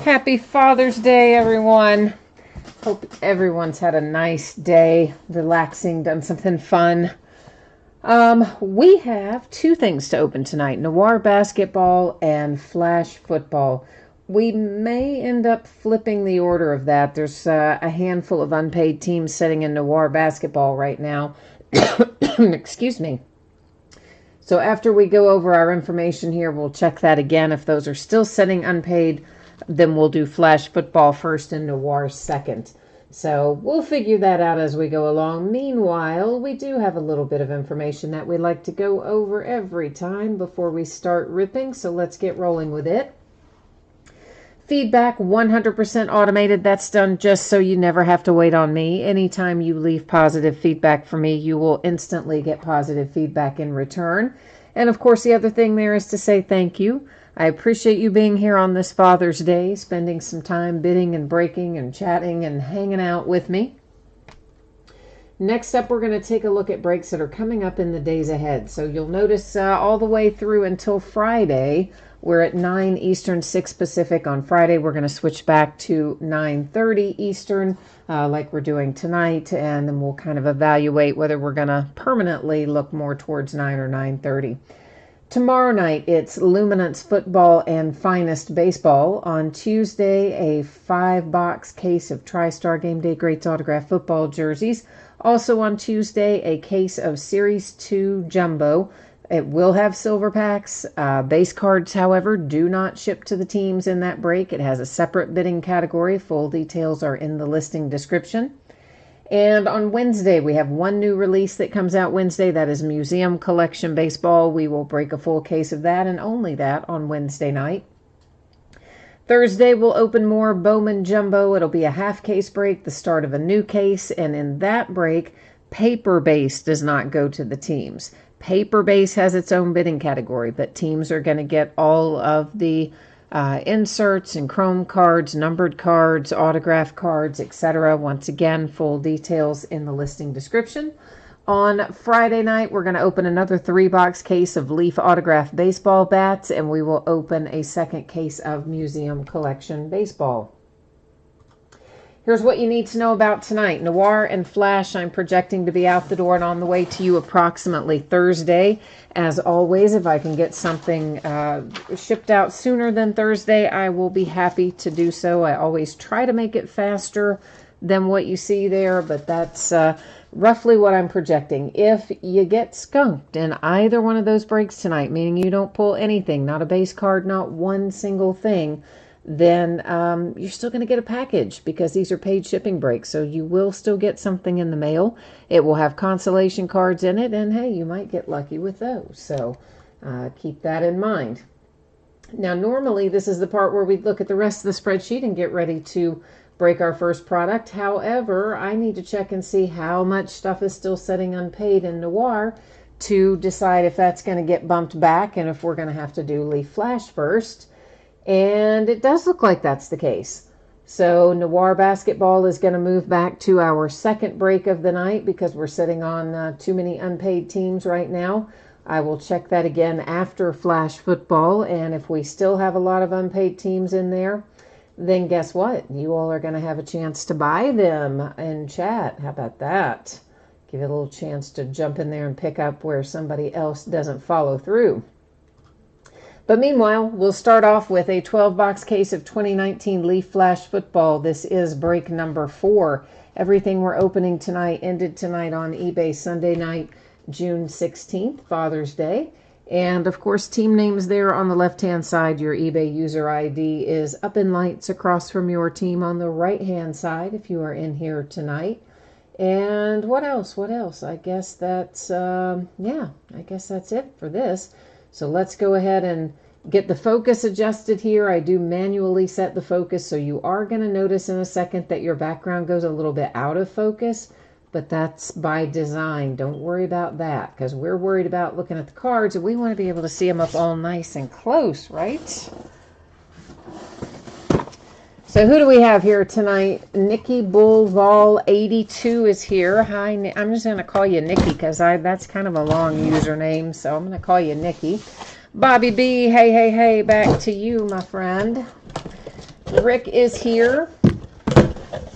Happy Father's Day, everyone. Hope everyone's had a nice day, relaxing, done something fun. We have two things to open tonight, Noir basketball and Flash football. We may end up flipping the order of that. There's a handful of unpaid teams sitting in Noir basketball right now. Excuse me. So after we go over our information here, we'll check that again. If those are still sitting unpaid, then we'll do Flash football first and Noir second. So we'll figure that out as we go along. Meanwhile, we do have a little bit of information that we like to go over every time before we start ripping. So let's get rolling with it. Feedback 100% automated. That's done just so you never have to wait on me. Anytime you leave positive feedback for me, you will instantly get positive feedback in return. And of course, the other thing there is to say thank you. I appreciate you being here on this Father's Day, spending some time bidding and breaking and chatting and hanging out with me. Next up, we're going to take a look at breaks that are coming up in the days ahead. So you'll notice all the way through until Friday, we're at 9 Eastern, 6 Pacific. On Friday, we're going to switch back to 9:30 Eastern, like we're doing tonight, and then we'll kind of evaluate whether we're going to permanently look more towards 9 or 9:30. Tomorrow night, it's Luminance Football and Finest Baseball. On Tuesday, a 5-box case of TriStar Game Day Greats autographed football jerseys. Also on Tuesday, a case of Series 2 Jumbo. It will have silver packs. Base cards, however, do not ship to the teams in that break. It has a separate bidding category. Full details are in the listing description. And on Wednesday, we have one new release that comes out Wednesday. That is Museum Collection Baseball. We will break a full case of that and only that on Wednesday night. Thursday, we'll open more Bowman Jumbo. It'll be a half case break, the start of a new case. And in that break, paper base does not go to the teams. Paper base has its own bidding category, but teams are going to get all of the inserts and chrome cards, numbered cards, autograph cards, etc. Once again, full details in the listing description. On Friday night, we're going to open another 3-box case of Leaf autograph baseball bats, and we will open a second case of Museum Collection baseball. Here's what you need to know about tonight. Noir and Flash, I'm projecting to be out the door and on the way to you approximately Thursday. As always, if I can get something shipped out sooner than Thursday, I will be happy to do so. I always try to make it faster than what you see there, but that's roughly what I'm projecting. If you get skunked in either one of those breaks tonight, meaning you don't pull anything, not a base card, not one single thing, then you're still going to get a package because these are paid shipping breaks. So you will still get something in the mail. It will have consolation cards in it, and hey, you might get lucky with those. So keep that in mind. Now, normally this is the part where we look at the rest of the spreadsheet and get ready to break our first product. However, I need to check and see how much stuff is still sitting unpaid in Noir to decide if that's going to get bumped back and if we're going to have to do Leaf Flash first. And it does look like that's the case. So Noir basketball is going to move back to our second break of the night because we're sitting on too many unpaid teams right now. I will check that again after Flash football. And if we still have a lot of unpaid teams in there, then guess what? You all are going to have a chance to buy them in chat. How about that? Give it a little chance to jump in there and pick up where somebody else doesn't follow through. But meanwhile, we'll start off with a 12-box case of 2019 Leaf Flash football. This is break number 4. Everything we're opening tonight ended tonight on eBay Sunday night, June 16th, Father's Day. And of course, team names there on the left-hand side. Your eBay user ID is up in lights across from your team on the right-hand side if you are in here tonight. And what else? What else? I guess that's, I guess that's it for this. So let's go ahead and get the focus adjusted here. I do manually set the focus, so you are going to notice in a second that your background goes a little bit out of focus, but that's by design. Don't worry about that because we're worried about looking at the cards and we want to be able to see them up all nice and close, right? So who do we have here tonight? Nikki Bullval 82 is here. Hi, I'm just going to call you Nikki because that's kind of a long username, so I'm going to call you Nikki. Bobby B, hey, back to you, my friend. Rick is here.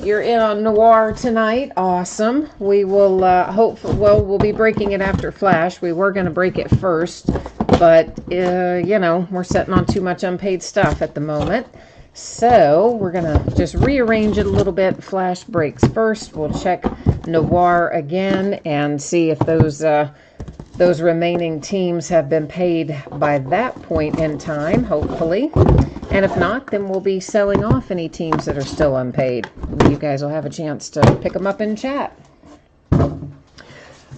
You're in on Noir tonight. Awesome. We will we'll be breaking it after Flash. We were going to break it first, but you know, we're sitting on too much unpaid stuff at the moment. So we're going to just rearrange it a little bit. Flash breaks first. We'll check Noir again and see if those remaining teams have been paid by that point in time, hopefully. And if not, then we'll be selling off any teams that are still unpaid. You guys will have a chance to pick them up in chat.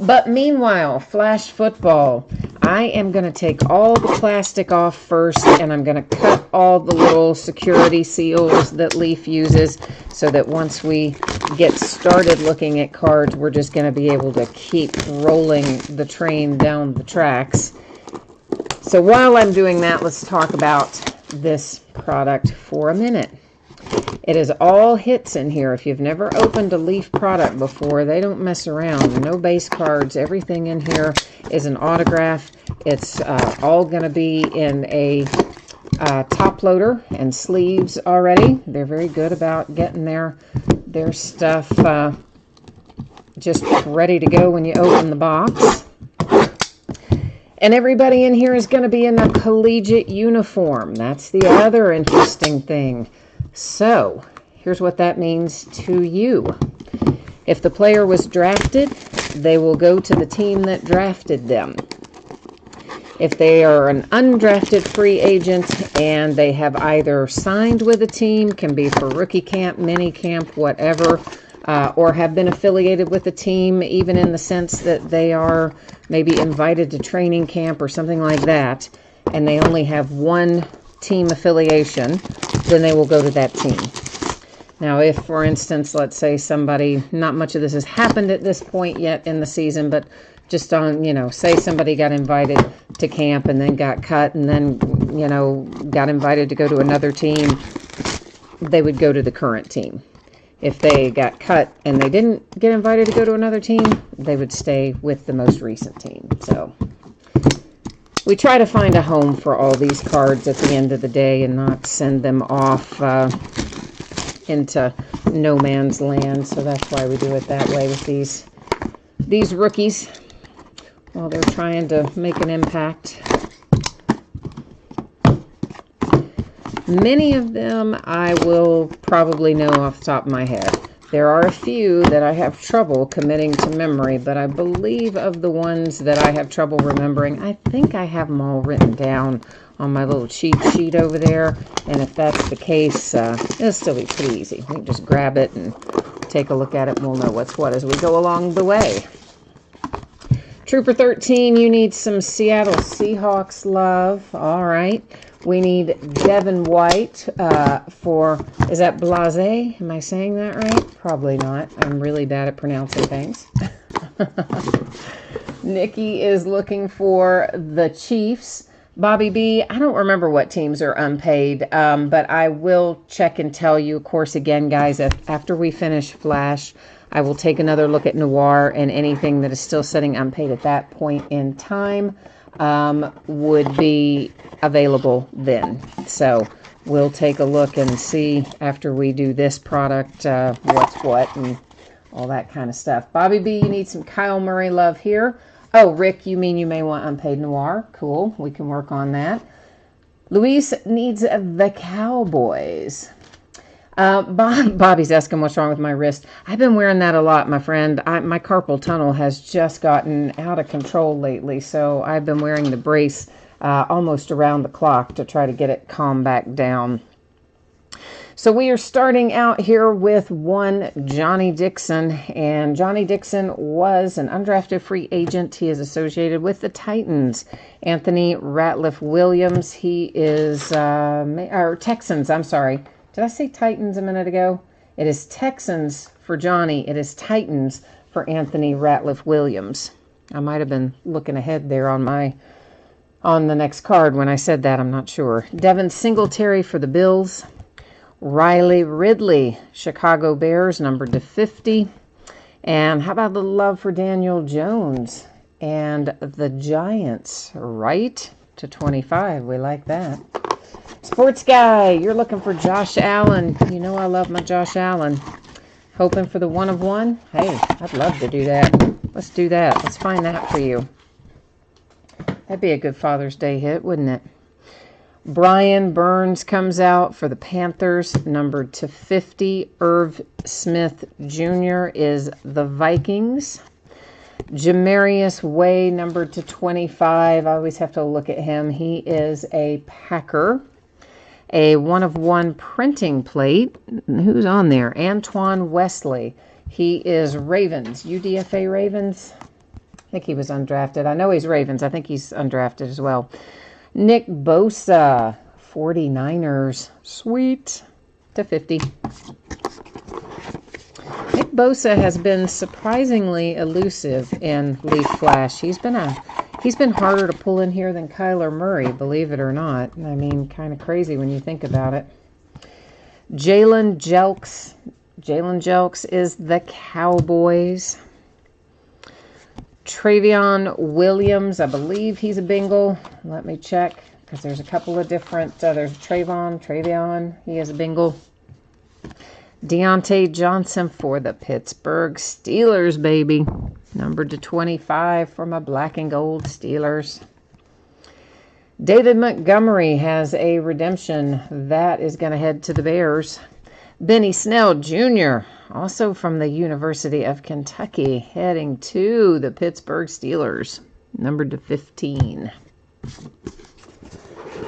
But meanwhile, Flash football. I am going to take all the plastic off first, and I'm going to cut all the little security seals that Leaf uses so that once we get started looking at cards, we're just going to be able to keep rolling the train down the tracks. So while I'm doing that, let's talk about this product for a minute. It is all hits in here. If you've never opened a Leaf product before, they don't mess around. No base cards. Everything in here is an autograph. It's all going to be in a top loader and sleeves already. They're very good about getting their stuff just ready to go when you open the box. And everybody in here is going to be in a collegiate uniform. That's the other interesting thing. So, here's what that means to you. If the player was drafted, they will go to the team that drafted them. If they are an undrafted free agent and they have either signed with a team, can be for rookie camp, mini camp, whatever, or have been affiliated with a team, even in the sense that they are maybe invited to training camp or something like that, and they only have one team affiliation, then they will go to that team. Now, if, for instance, let's say somebody, not much of this has happened at this point yet in the season, but just on, you know, say somebody got invited to camp and then got cut and then, you know, got invited to go to another team, they would go to the current team. If they got cut and they didn't get invited to go to another team, they would stay with the most recent team. So we try to find a home for all these cards at the end of the day and not send them off into no man's land. So that's why we do it that way with these rookies while they're trying to make an impact. Many of them I will probably know off the top of my head. There are a few that I have trouble committing to memory, but I believe of the ones that I have trouble remembering, I think I have them all written down on my little cheat sheet over there. And if that's the case, it'll still be pretty easy. We can just grab it and take a look at it, and we'll know what's what as we go along the way. Trooper 13, you need some Seattle Seahawks love. All right. We need Devin White for, is that Blase? Am I saying that right? Probably not. I'm really bad at pronouncing things. Nikki is looking for the Chiefs. Bobby B, I don't remember what teams are unpaid, but I will check and tell you. Of course, again, guys, after we finish Flash, I will take another look at Noir, and anything that is still sitting unpaid at that point in time would be available then. So we'll take a look and see after we do this product what's what and all that kind of stuff. Bobby B, you need some Kyle Murray love here. Oh, Rick, you mean you may want unpaid Noir. Cool, we can work on that. Luis needs the Cowboys. Bobby's asking what's wrong with my wrist. I've been wearing that a lot, my friend. My carpal tunnel has just gotten out of control lately, so I've been wearing the brace almost around the clock to try to get it calmed back down. So we are starting out here with one Johnny Dixon, and Johnny Dixon was an undrafted free agent. He is associated with the Titans. Anthony Ratliff Williams, he is, or Texans, I'm sorry. Did I say Titans a minute ago? It is Texans for Johnny. It is Titans for Anthony Ratliff Williams. I might have been looking ahead there on the next card when I said that. I'm not sure. Devin Singletary for the Bills. Riley Ridley, Chicago Bears, numbered to 50. And how about the love for Daniel Jones and the Giants, right to 25. We like that. Sports guy, you're looking for Josh Allen. You know I love my Josh Allen. Hoping for the 1 of 1? Hey, I'd love to do that. Let's do that. Let's find that for you. That'd be a good Father's Day hit, wouldn't it? Brian Burns comes out for the Panthers, numbered to 50. Irv Smith Jr. is the Vikings. Jamarius Way, numbered to 25. I always have to look at him. He is a Packer. A 1 of 1 printing plate. Who's on there? Antoine Wesley. He is Ravens. UDFA Ravens. I think he was undrafted. I know he's Ravens. I think he's undrafted as well. Nick Bosa, 49ers. Sweet. To 50. Nick Bosa has been surprisingly elusive in Leaf Flash. He's been harder to pull in here than Kyler Murray, believe it or not. I mean, kind of crazy when you think about it. Jalen Jelks. Jalen Jelks is the Cowboys. Travion Williams, I believe he's a Bengal. Let me check, because there's a couple of different, there's Travion, he is a Bengal. Deontay Johnson for the Pittsburgh Steelers, baby. Numbered to 25 for my black and gold Steelers. David Montgomery has a redemption. That is going to head to the Bears. Benny Snell Jr., also from the University of Kentucky, heading to the Pittsburgh Steelers, numbered to 15.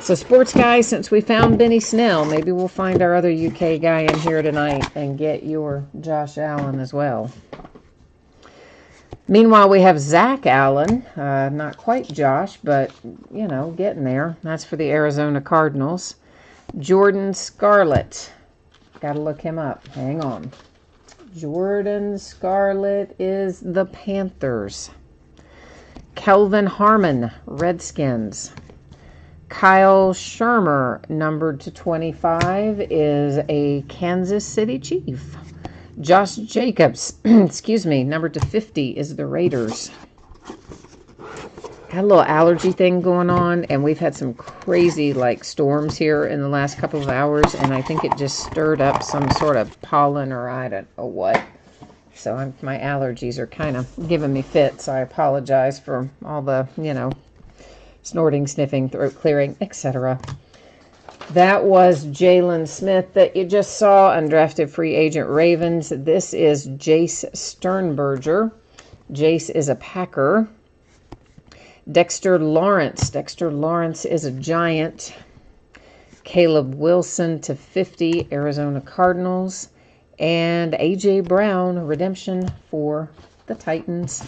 So, sports guy, since we found Benny Snell, maybe we'll find our other UK guy in here tonight and get your Josh Allen as well. Meanwhile, we have Zach Allen, not quite Josh, but, you know, getting there. That's for the Arizona Cardinals. Jordan Scarlett. Got to look him up. Hang on. Jordan Scarlett is the Panthers. Kelvin Harmon, Redskins. Kyle Shermer, numbered to 25, is a Kansas City Chief. Josh Jacobs, excuse me, numbered to 50, is the Raiders. Got a little allergy thing going on, and we've had some crazy, storms here in the last couple of hours, and I think it just stirred up some sort of pollen or I don't know what. So my allergies are kind of giving me fits. I apologize for all the, snorting, sniffing, throat clearing, etc. That was Jalen Smith that you just saw, undrafted free agent Ravens. This is Jace Sternberger. Jace is a Packer. Dexter Lawrence. Dexter Lawrence is a Giant. Caleb Wilson to 50, Arizona Cardinals. And A.J. Brown, redemption for the Titans.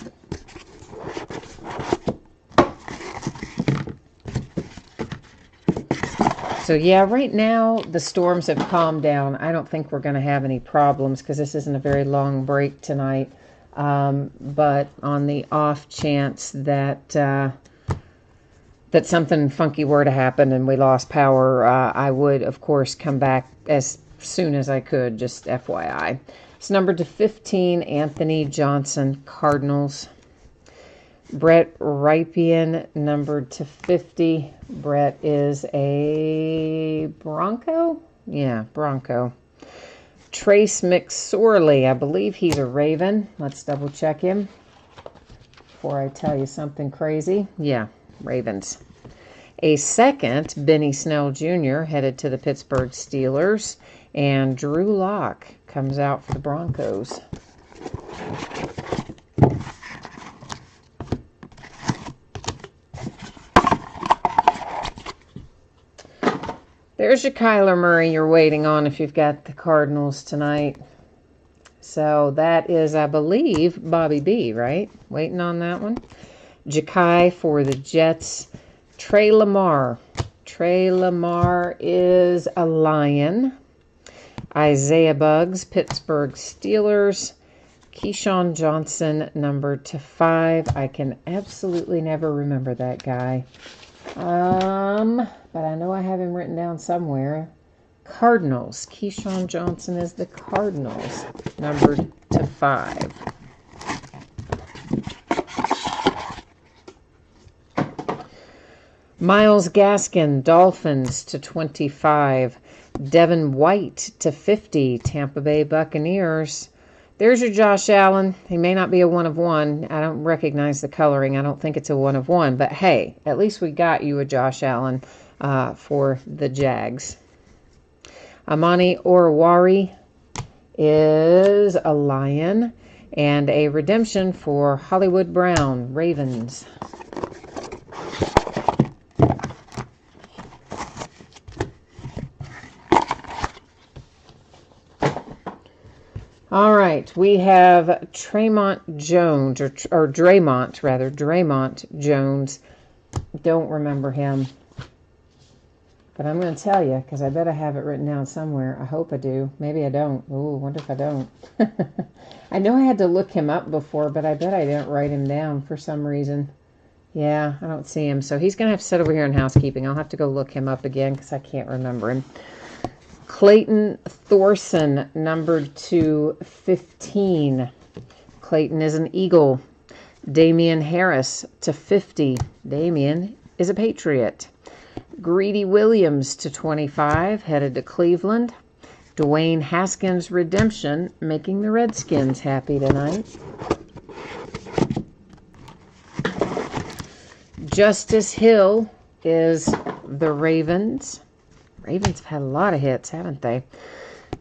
So, yeah, right now the storms have calmed down. I don't think we're going to have any problems because this isn't a very long break tonight. But on the off chance that that something funky were to happen and we lost power, I would, of course, come back as soon as I could, just FYI. It's numbered to 15, Anthony Johnson, Cardinals. Brett Ripien, numbered to 50. Brett is a Bronco? Yeah, Bronco. Trace McSorley, I believe he's a Raven. Let's double check him before I tell you something crazy. Yeah, Ravens. A second, Benny Snell Jr. headed to the Pittsburgh Steelers. And Drew Lock comes out for the Broncos. There's your Kyler Murray you're waiting on if you've got the Cardinals tonight. So that is, I believe, Bobby B, right? Waiting on that one. Ja'Kai for the Jets. Trey Lamar. Trey Lamar is a Lion. Isaiah Buggs, Pittsburgh Steelers. Keyshawn Johnson, numbered to 5. I can absolutely never remember that guy. But I know I have him written down somewhere. Cardinals. Keyshawn Johnson is the Cardinals, numbered to 5. Miles Gaskin, Dolphins to 25. Devin White to 50, Tampa Bay Buccaneers. There's your Josh Allen. He may not be a 1 of 1. I don't recognize the coloring. I don't think it's a 1 of 1. But hey, at least we got you a Josh Allen for the Jags. Amani Oruwari is a Lion. And a redemption for Hollywood Brown, Ravens. All right, we have Draymond Jones, or Draymond Jones. Don't remember him. But I'm going to tell you, because I bet I have it written down somewhere. I hope I do. Maybe I don't. Ooh, wonder if I don't. I know I had to look him up before, but I bet I didn't write him down for some reason. Yeah, I don't see him. So he's going to have to sit over here in housekeeping. I'll have to go look him up again because I can't remember him. Clayton Thorson, numbered to 15. Clayton is an Eagle. Damian Harris to 50. Damian is a Patriot. Greedy Williams to 25, headed to Cleveland. Dwayne Haskins redemption, making the Redskins happy tonight. Justice Hill is the Ravens. Ravens have had a lot of hits, haven't they?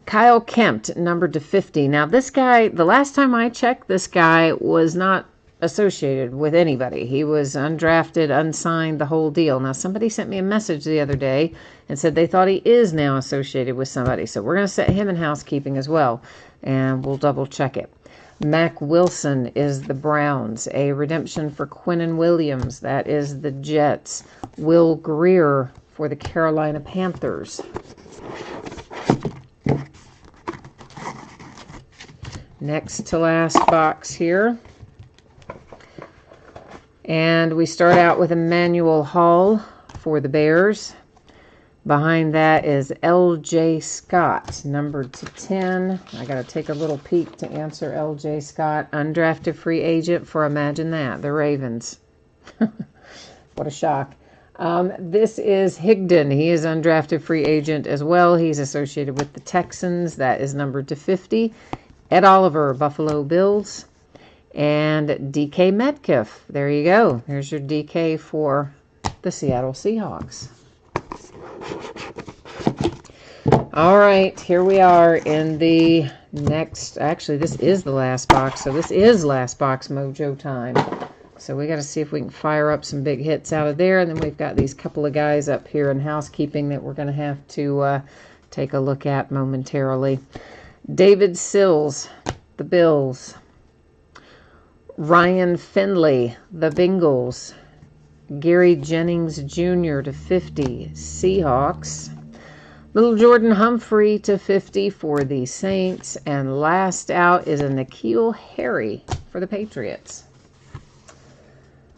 Kyle Kempt, numbered to 50. Now, this guy, the last time I checked, this guy was not associated with anybody. He was undrafted, unsigned, the whole deal. Now, somebody sent me a message the other day and said they thought he is now associated with somebody. So we're going to set him in housekeeping as well, and we'll double check it. Mac Wilson is the Browns. A redemption for Quinnen Williams. That is the Jets. Will Greer for the Carolina Panthers. Next to last box here. And we start out with Emmanuel Hall for the Bears. Behind that is L.J. Scott, numbered to 10. I got to take a little peek to answer L.J. Scott. Undrafted free agent for, imagine that, the Ravens. What a shock. This is Higdon. He is undrafted free agent as well. He's associated with the Texans. That is numbered to 50. Ed Oliver, Buffalo Bills. And DK Metcalf. There you go. There's your DK for the Seattle Seahawks. All right, here we are in the next, actually this is the last box, so this is last box mojo time. So we got to see if we can fire up some big hits out of there, and then we've got these couple of guys up here in housekeeping that we're going to have to take a look at momentarily. David Sills, the Bills. Ryan Finley, the Bengals. Gary Jennings Jr. to 50, Seahawks. Little Jordan Humphrey to 50 for the Saints. And last out is a N'Keal Harry for the Patriots.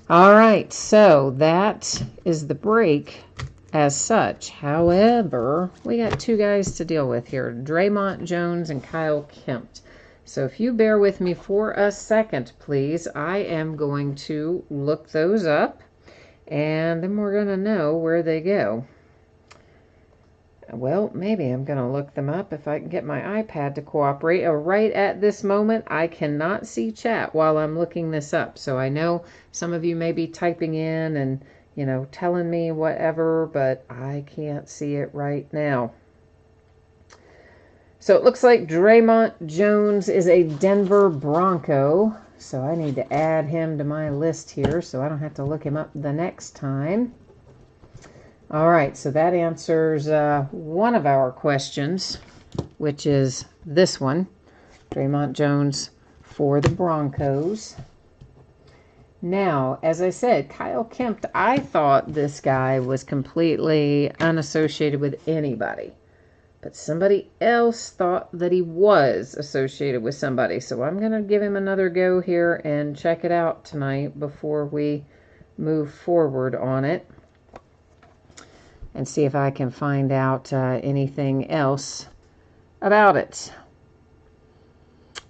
All right, so that is the break as such. However, we got two guys to deal with here, Draymond Jones and Kyle Kempt. So if you bear with me for a second, please, I am going to look those up, and then we're going to know where they go. Well, maybe I'm going to look them up if I can get my iPad to cooperate. Right at this moment, I cannot see chat while I'm looking this up. So I know some of you may be typing in and, you know, telling me whatever, but I can't see it right now. So it looks like Draymond Jones is a Denver Bronco. So I need to add him to my list here so I don't have to look him up the next time. All right, so that answers one of our questions, which is this one. Draymond Jones for the Broncos. Now, as I said, Kyle Kempt, I thought this guy was completely unassociated with anybody. But somebody else thought that he was associated with somebody. So I'm going to give him another go here and check it out tonight before we move forward on it. And see if I can find out anything else about it.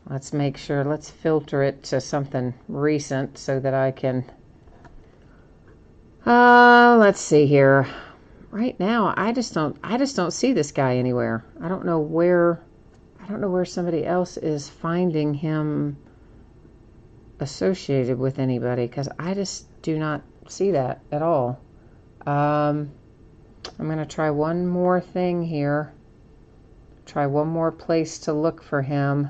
Let's make sure, let's filter it to something recent so that I can Let's see here. Right now, I just don't see this guy anywhere. I don't know where somebody else is finding him associated with anybody, because I just do not see that at all. I'm going to try one more thing here. Try one more place to look for him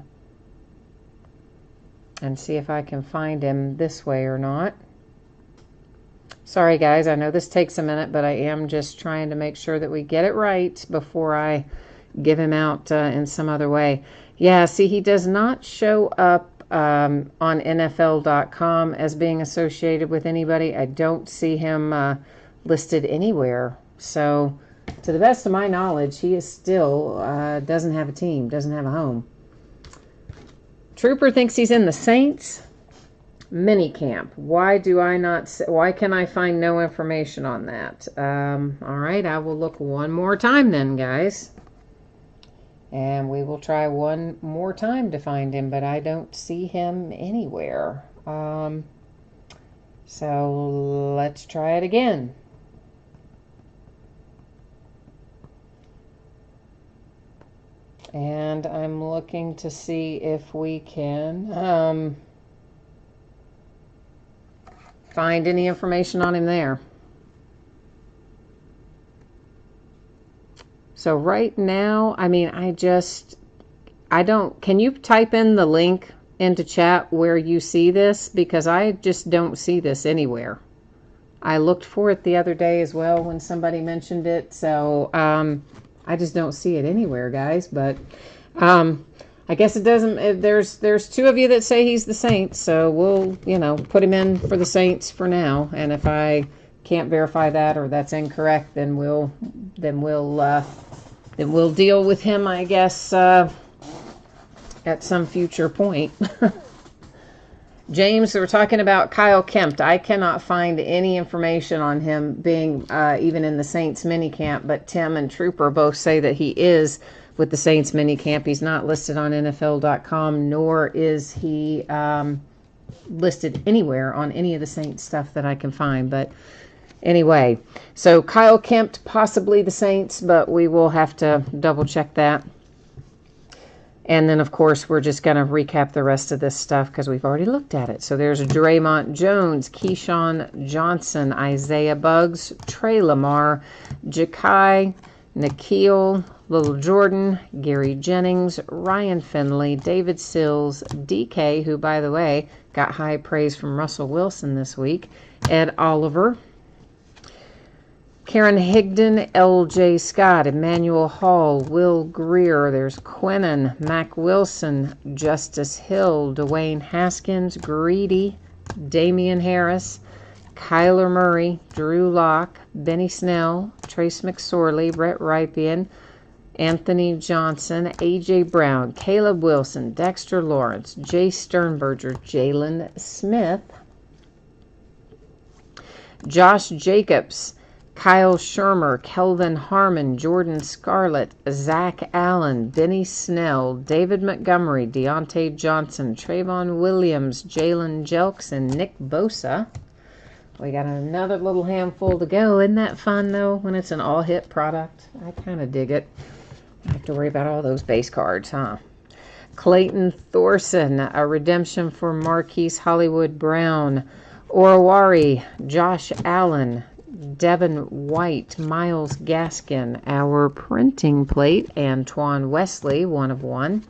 and see if I can find him this way or not. Sorry guys, I know this takes a minute, but I am just trying to make sure that we get it right before I give him out in some other way. Yeah, see, he does not show up on NFL.com as being associated with anybody. I don't see him listed anywhere. So, to the best of my knowledge, he is still doesn't have a team, doesn't have a home. Trooper thinks he's in the Saints minicamp. Why can I find no information on that? All right, I will look one more time then, guys. And we will try one more time to find him, but I don't see him anywhere. So let's try it again. And I'm looking to see if we can find any information on him there. So right now, I mean, can you type in the link into chat where you see this? Because I just don't see this anywhere. I looked for it the other day as well when somebody mentioned it. So, I just don't see it anywhere, guys. But I guess it doesn't. There's two of you that say he's the Saints, so we'll put him in for the Saints for now. And if I can't verify that or that's incorrect, then we'll deal with him, I guess, at some future point. James, we're talking about Kyle Kempt. I cannot find any information on him being even in the Saints minicamp, but Tim and Trooper both say that he is with the Saints minicamp. He's not listed on NFL.com, nor is he listed anywhere on any of the Saints stuff that I can find. But anyway, so Kyle Kempt, possibly the Saints, but we will have to double check that. And then, of course, we're just going to recap the rest of this stuff because we've already looked at it. So there's Draymond Jones, Keyshawn Johnson, Isaiah Buggs, Trey Lamar, Ja'Kai, Nikhil, Little Jordan, Gary Jennings, Ryan Finley, David Sills, DK, who, by the way, got high praise from Russell Wilson this week, Ed Oliver, Karen Higdon, L.J. Scott, Emmanuel Hall, Will Greer, there's Quinnen, Mac Wilson, Justice Hill, Dwayne Haskins, Greedy, Damian Harris, Kyler Murray, Drew Lock, Benny Snell, Trace McSorley, Brett Rypien, Anthony Johnson, A.J. Brown, Caleb Wilson, Dexter Lawrence, Jay Sternberger, Jalen Smith, Josh Jacobs, Kyle Shermer, Kelvin Harmon, Jordan Scarlett, Zach Allen, Benny Snell, David Montgomery, Deontay Johnson, Trayvon Williams, Jalen Jelks, and Nick Bosa. We got another little handful to go. Isn't that fun, though, when it's an all-hit product? I kind of dig it. I have to worry about all those base cards, huh? Clayton Thorson, a redemption for Marquise Hollywood Brown, Orawari, Josh Allen, Devin White, Miles Gaskin, our printing plate, Antoine Wesley, 1 of 1,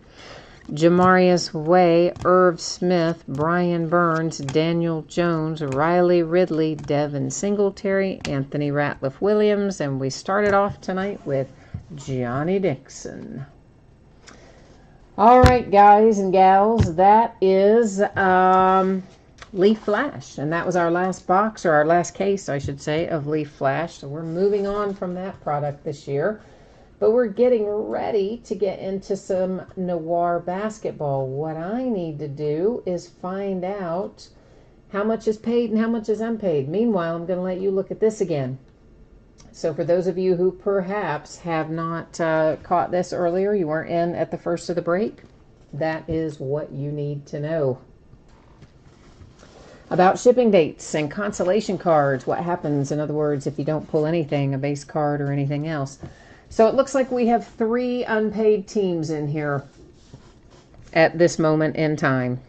Jamarius Way, Irv Smith, Brian Burns, Daniel Jones, Riley Ridley, Devin Singletary, Anthony Ratliff Williams, and we started off tonight with Johnny Dixon. All right, guys and gals, that is Leaf Flash, and that was our last box, or our last case, I should say, of Leaf Flash. So we're moving on from that product this year, but we're getting ready to get into some Noir basketball. What I need to do is find out how much is paid and how much is unpaid. Meanwhile, I'm going to let you look at this again. So for those of you who perhaps have not caught this earlier, you weren't in at the first of the break, that is what you need to know. about shipping dates and consolation cards. What happens, in other words, if you don't pull anything, a base card or anything else. So it looks like we have 3 unpaid teams in here at this moment in time.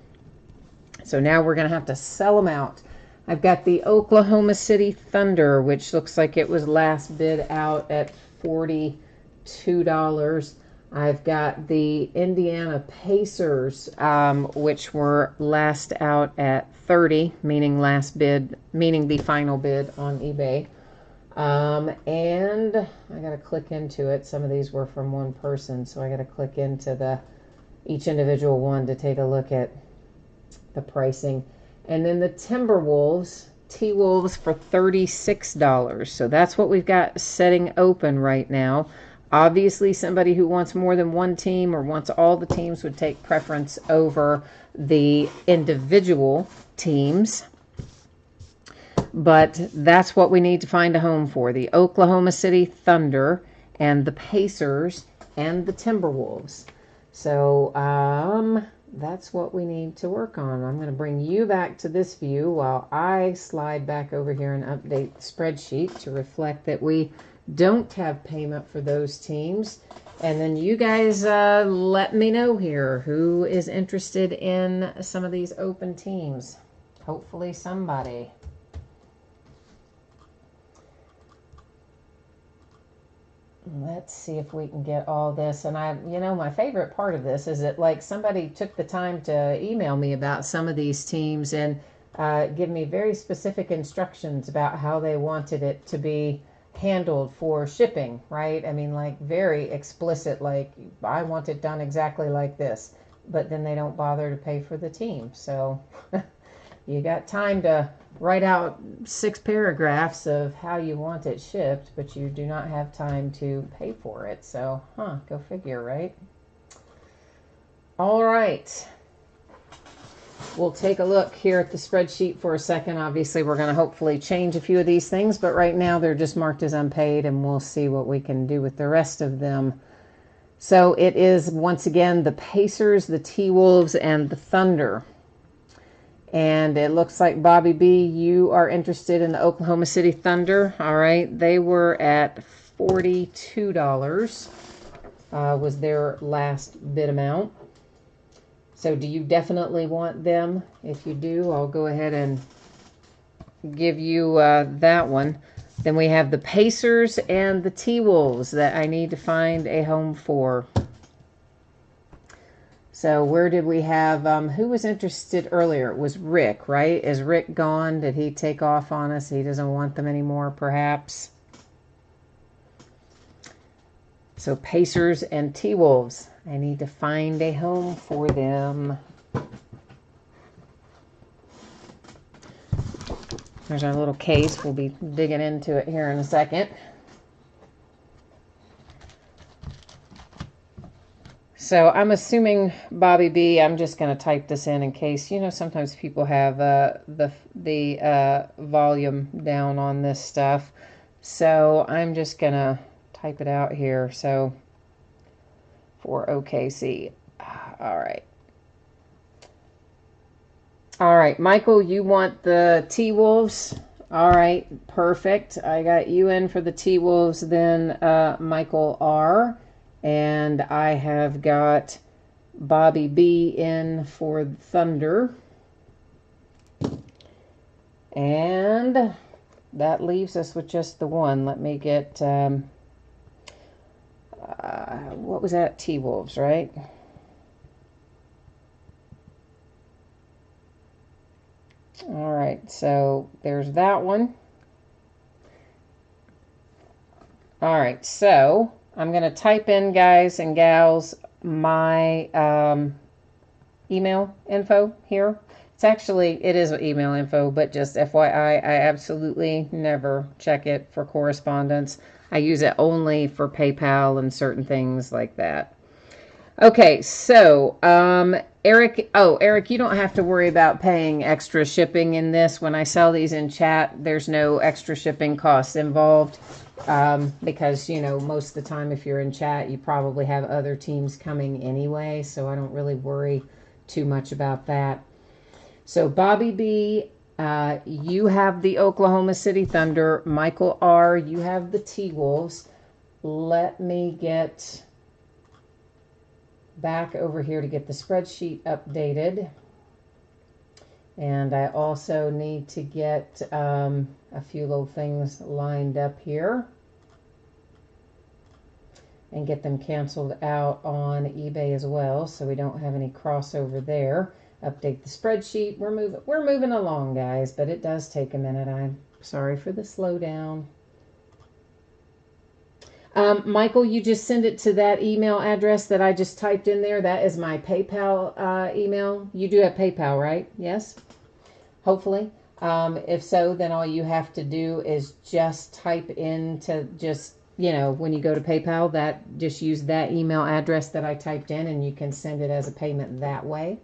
So now we're going to have to sell them out. I've got the Oklahoma City Thunder, which looks like it was last bid out at $42. I've got the Indiana Pacers, which were last out at $30, meaning last bid, meaning the final bid on eBay. And I got to click into it. Some of these were from one person, so I got to click into each individual one to take a look at the pricing. And then the Timberwolves, T-Wolves for $36. So that's what we've got setting open right now. Obviously, somebody who wants more than one team or wants all the teams would take preference over the individual teams. But that's what we need to find a home for. The Oklahoma City Thunder and the Pacers and the Timberwolves. So, that's what we need to work on. I'm going to bring you back to this view while I slide back over here and update the spreadsheet to reflect that we don't have payment for those teams. And then you guys let me know here who is interested in some of these open teams. Hopefully somebody. Let's see if we can get all this. And my favorite part of this is that like somebody took the time to email me about some of these teams and give me very specific instructions about how they wanted it to be handled for shipping, right? I mean, like very explicit, like I want it done exactly like this, but then they don't bother to pay for the team. So you got time to write out 6 paragraphs of how you want it shipped, but you do not have time to pay for it. So, go figure, right? All right. We'll take a look here at the spreadsheet for a second. Obviously, we're going to hopefully change a few of these things, but right now they're just marked as unpaid, and we'll see what we can do with the rest of them. So it is, once again, the Pacers, the T-Wolves, and the Thunder. And it looks like, Bobby B., you are interested in the Oklahoma City Thunder. All right. They were at $42 was their last bid amount. So do you definitely want them? If you do, I'll go ahead and give you that one. Then we have the Pacers and the T-Wolves that I need to find a home for. So where did we have, who was interested earlier? It was Rick, right? Is Rick gone? Did he take off on us? He doesn't want them anymore, perhaps. So Pacers and T-Wolves. I need to find a home for them. There's our little case. We'll be digging into it here in a second. So I'm assuming, Bobby B., I'm just going to type this in case, sometimes people have the volume down on this stuff. So I'm just going to type it out here. So for OKC. All right. All right, Michael, you want the T-Wolves? All right, perfect. I got you in for the T-Wolves, then Michael R., and I have got Bobby B. in for Thunder. And that leaves us with just the one. Let me get, what was that? T-Wolves, right? All right, so there's that one. All right, so I'm going to type in, guys and gals, my email info here. It is email info, but just FYI, I absolutely never check it for correspondence. I use it only for PayPal and certain things like that. Okay, so Eric, you don't have to worry about paying extra shipping in this. When I sell these in chat, there's no extra shipping costs involved. Because, most of the time if you're in chat, you probably have other teams coming anyway, so I don't really worry too much about that. So Bobby B., You have the Oklahoma City Thunder. Michael R., you have the T-Wolves. Let me get back over here to get the spreadsheet updated. And I also need to get a few little things lined up here and get them canceled out on eBay as well, so we don't have any crossover there. Update the spreadsheet. We're moving along, guys, but it does take a minute. I'm sorry for the slowdown. Michael, you just send it to that email address that I just typed in there. That is my PayPal email. You do have PayPal, right? Yes? Hopefully. If so, then all you have to do is just type into just, you know, when you go to PayPal, that just use that email address that I typed in, and you can send it as a payment that way.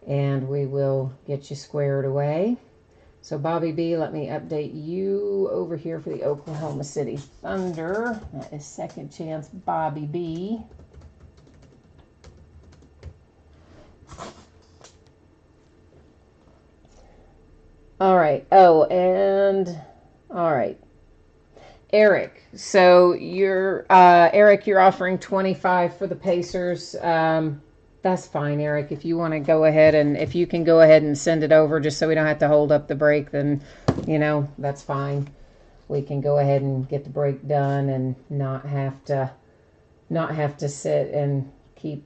And we will get you squared away. So Bobby B, let me update you over here for the Oklahoma City Thunder. That is Second Chance Bobby B. All right. Oh, and all right. Eric. So you're Eric, you're offering 25 for the Pacers. That's fine, Eric. If you want to go ahead and if you can go ahead and send it over just so we don't have to hold up the break, then, you know, that's fine. We can go ahead and get the break done and not have to sit and keep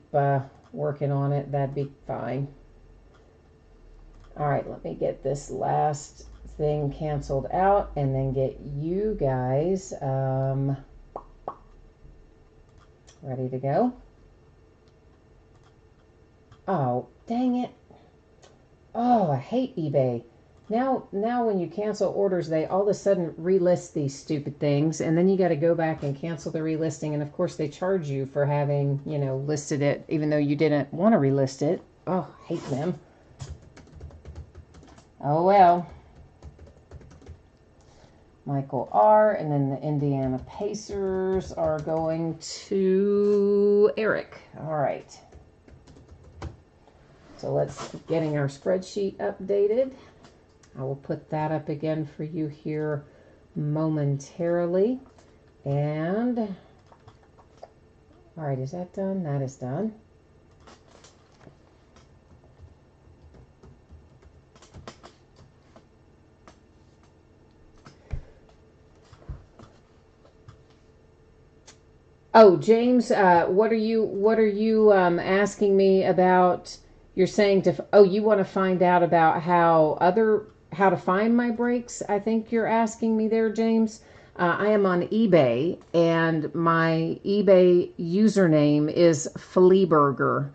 working on it. That'd be fine. All right, let me get this last thing canceled out and then get you guys ready to go. Oh, dang it. Oh, I hate eBay. Now when you cancel orders, they all of a sudden relist these stupid things, and then you got to go back and cancel the relisting, and of course they charge you for having, you know, listed it even though you didn't want to relist it. Oh, I hate them. Oh, well. Michael R., and then the Indiana Pacers are going to Eric. All right. So let's getting our spreadsheet updated. I will put that up again for you here momentarily. And all right, is that done? That is done. Oh, James, what are you asking me about? You're saying you want to find out about how to find my breaks. I think you're asking me there, James. I am on eBay, and my eBay username is Fleaburger,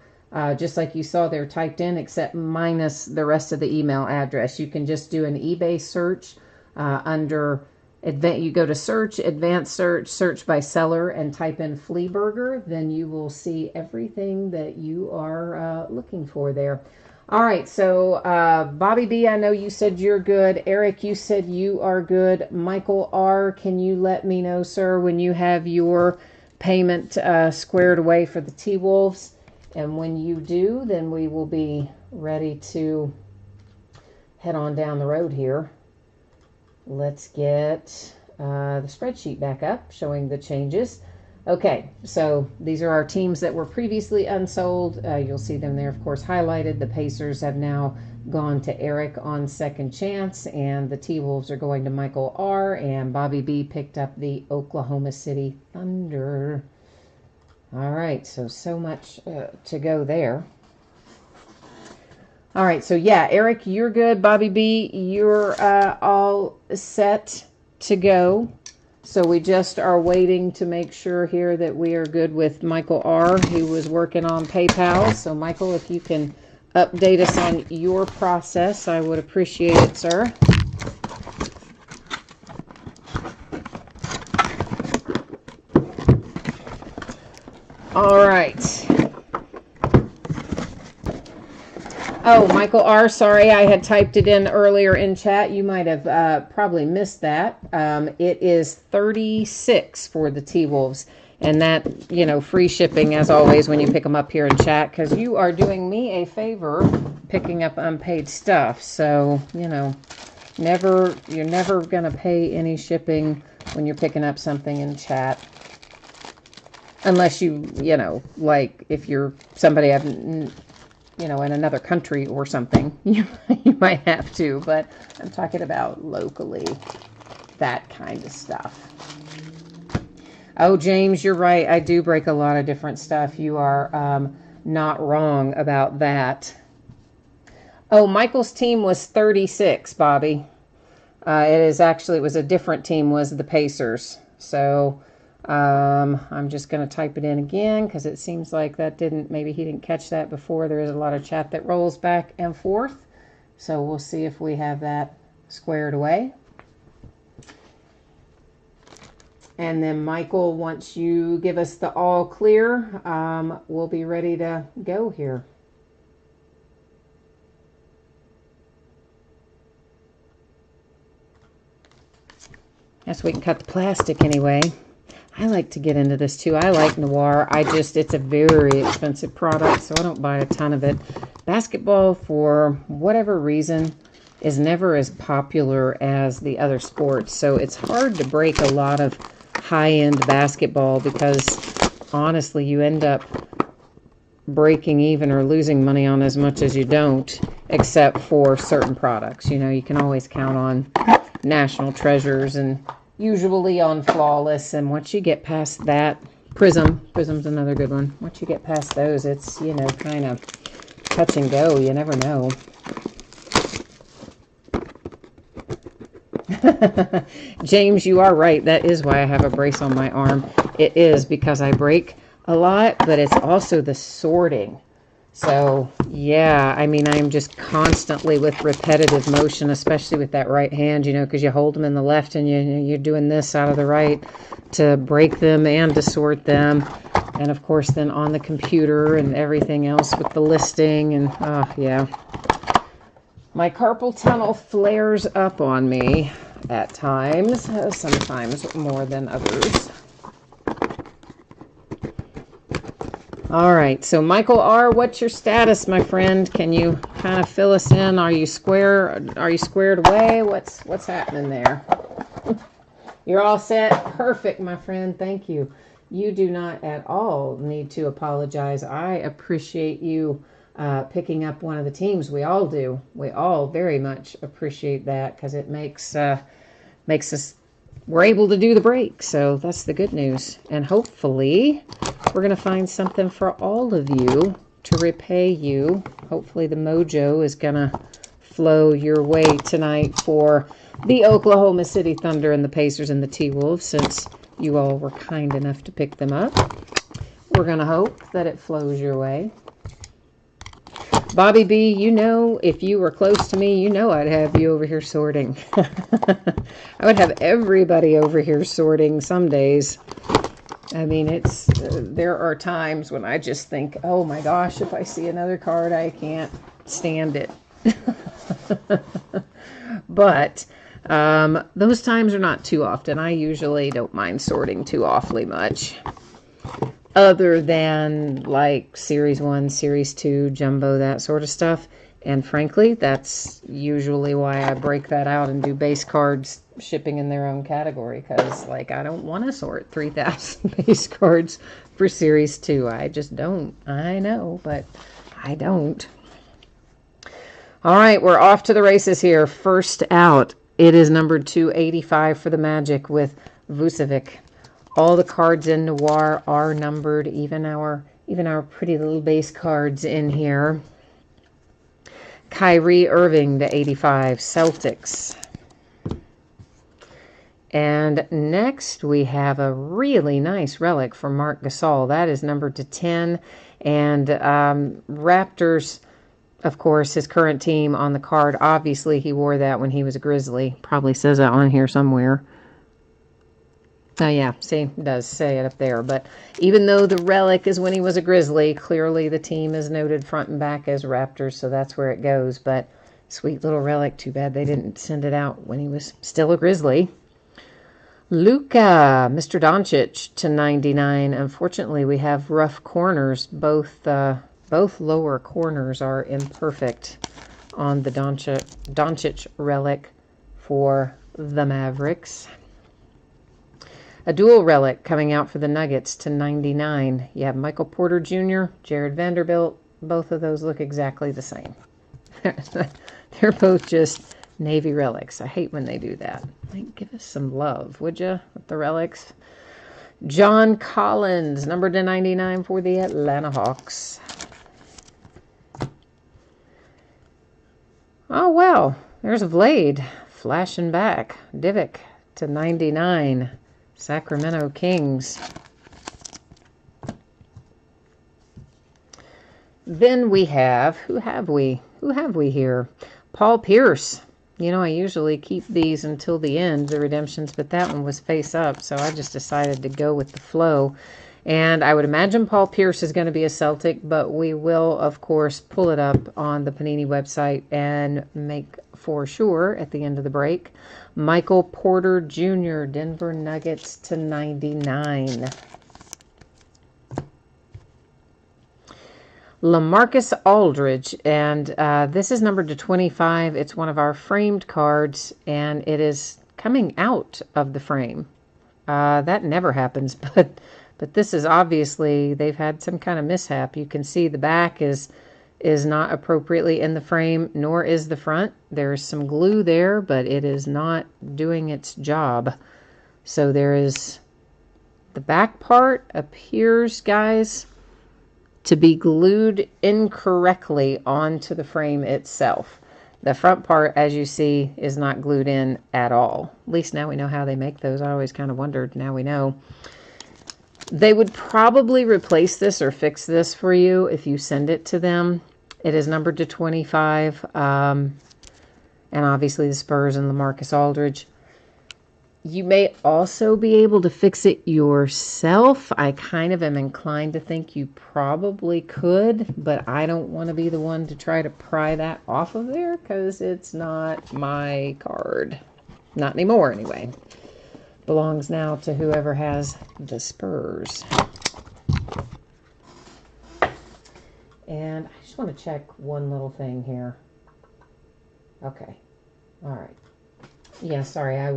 just like you saw there typed in, except minus the rest of the email address. You can just do an eBay search under. You go to search, advanced search, search by seller, and type in Fleaburger. Then you will see everything that you are looking for there. All right, so Bobby B, I know you said you're good. Eric, you said you are good. Michael R, can you let me know, sir, when you have your payment squared away for the T-Wolves? And when you do, then we will be ready to head on down the road here. Let's get the spreadsheet back up showing the changes. Okay, so these are our teams that were previously unsold. You'll see them there, of course, highlighted. The Pacers have now gone to Eric on Second Chance, and the T-Wolves are going to Michael R., and Bobby B picked up the Oklahoma City Thunder. All right, so much to go there. All right, so yeah, Eric, you're good. Bobby B, you're all set to go. So we just are waiting to make sure here that we are good with Michael R., who was working on PayPal. So Michael, if you can update us on your process, I would appreciate it, sir. All right. Oh, Michael R., sorry, I had typed it in earlier in chat. You might have probably missed that. It is 36 for the T-Wolves. And that, you know, free shipping as always when you pick them up here in chat, because you are doing me a favor picking up unpaid stuff. So, you know, you're never going to pay any shipping when you're picking up something in chat. Unless you know, like if you're somebody, you know, in another country or something, you might have to. But I'm talking about locally, that kind of stuff. Oh, James, you're right. I do break a lot of different stuff. You are not wrong about that. Oh, Michael's team was 36, Bobby. It was a different team, was the Pacers. So I'm just going to type it in again because it seems like maybe he didn't catch that before. There is a lot of chat that rolls back and forth. So we'll see if we have that squared away. And then Michael, once you give us the all clear, we'll be ready to go here. Yes, we can cut the plastic anyway. I like to get into this too. I like Noir. It's a very expensive product, so I don't buy a ton of it. Basketball, for whatever reason, is never as popular as the other sports. So it's hard to break a lot of high-end basketball because, honestly, you end up breaking even or losing money on as much as you don't, except for certain products. You know, you can always count on National Treasures and usually on Flawless, and once you get past that, Prism's another good one. Once you get past those, it's, you know, kind of touch and go. You never know. James, you are right. That is why I have a brace on my arm. It is because I break a lot, but it's also the sorting. So, yeah, I mean, I am just constantly with repetitive motion, especially with that right hand, you know, because you hold them in the left and you're doing this out of the right to break them and to sort them. And, of course, then on the computer and everything else with the listing. And, yeah. My carpal tunnel flares up on me at times, sometimes more than others. All right, so Michael R., what's your status, my friend? Can you kind of fill us in? Are you squared away? What's happening there? You're all set? Perfect, my friend. Thank you. You do not at all need to apologize. I appreciate you picking up one of the teams. We all do. We all very much appreciate that because it makes us, we're able to do the break. So that's the good news. And hopefully we're going to find something for all of you to repay you. Hopefully the mojo is going to flow your way tonight for the Oklahoma City Thunder and the Pacers and the T-Wolves, since you all were kind enough to pick them up. We're going to hope that it flows your way. Bobby B, you know, if you were close to me, you know I'd have you over here sorting. I would have everybody over here sorting some days. I mean, there are times when I just think, oh my gosh, if I see another card, I can't stand it. But those times are not too often. I usually don't mind sorting too awfully much. Other than like Series 1, Series 2, Jumbo, that sort of stuff. And frankly, that's usually why I break that out and do base cards shipping in their own category. Because, like, I don't want to sort 3,000 base cards for Series 2. I just don't. I know, but I don't. All right, we're off to the races here. First out, it is number 285 for the Magic with Vucevic. All the cards in Noir are numbered, even our pretty little base cards in here. Kyrie Irving to 85, Celtics. And next we have a really nice relic for Marc Gasol. That is numbered to 10. And Raptors, of course, his current team on the card. Obviously, he wore that when he was a Grizzly. Probably says that on here somewhere. Oh, yeah, see, it does say it up there. But even though the relic is when he was a Grizzly, clearly the team is noted front and back as Raptors, so that's where it goes. But sweet little relic. Too bad they didn't send it out when he was still a Grizzly. Luka, Mr. Doncic to 99. Unfortunately, we have rough corners. Both lower corners are imperfect on the Doncic relic for the Mavericks. A dual relic coming out for the Nuggets to 99. You have Michael Porter Jr., Jared Vanderbilt. Both of those look exactly the same. They're both just Navy relics. I hate when they do that. Give us some love, would you, with the relics? John Collins, number to 99 for the Atlanta Hawks. Oh, well, there's a Vlade flashing back. Divic to 99. Sacramento Kings. Then we have, who have we here? Paul Pierce. You know, I usually keep these until the end, the redemptions, but that one was face up, so I just decided to go with the flow. And I would imagine Paul Pierce is going to be a Celtic, but we will, of course, pull it up on the Panini website and make for sure at the end of the break. Michael Porter Jr., Denver Nuggets to 99. LaMarcus Aldridge, and this is numbered to 25. It's one of our framed cards, and it is coming out of the frame. That never happens, but this is obviously, they've had some kind of mishap. You can see the back is not appropriately in the frame, nor is the front. There's some glue there, but it is not doing its job. So there is, the back part appears, guys, to be glued incorrectly onto the frame itself. The front part, as you see, is not glued in at all. At least now we know how they make those. I always kind of wondered. Now we know. They would probably replace this or fix this for you if you send it to them. It is numbered to 25. And obviously the Spurs and LaMarcus Aldridge. You may also be able to fix it yourself. I kind of am inclined to think you probably could, but I don't want to be the one to try to pry that off of there because it's not my card. Not anymore, anyway. Belongs now to whoever has the Spurs. And I just want to check one little thing here. Okay. All right. Yeah, sorry, I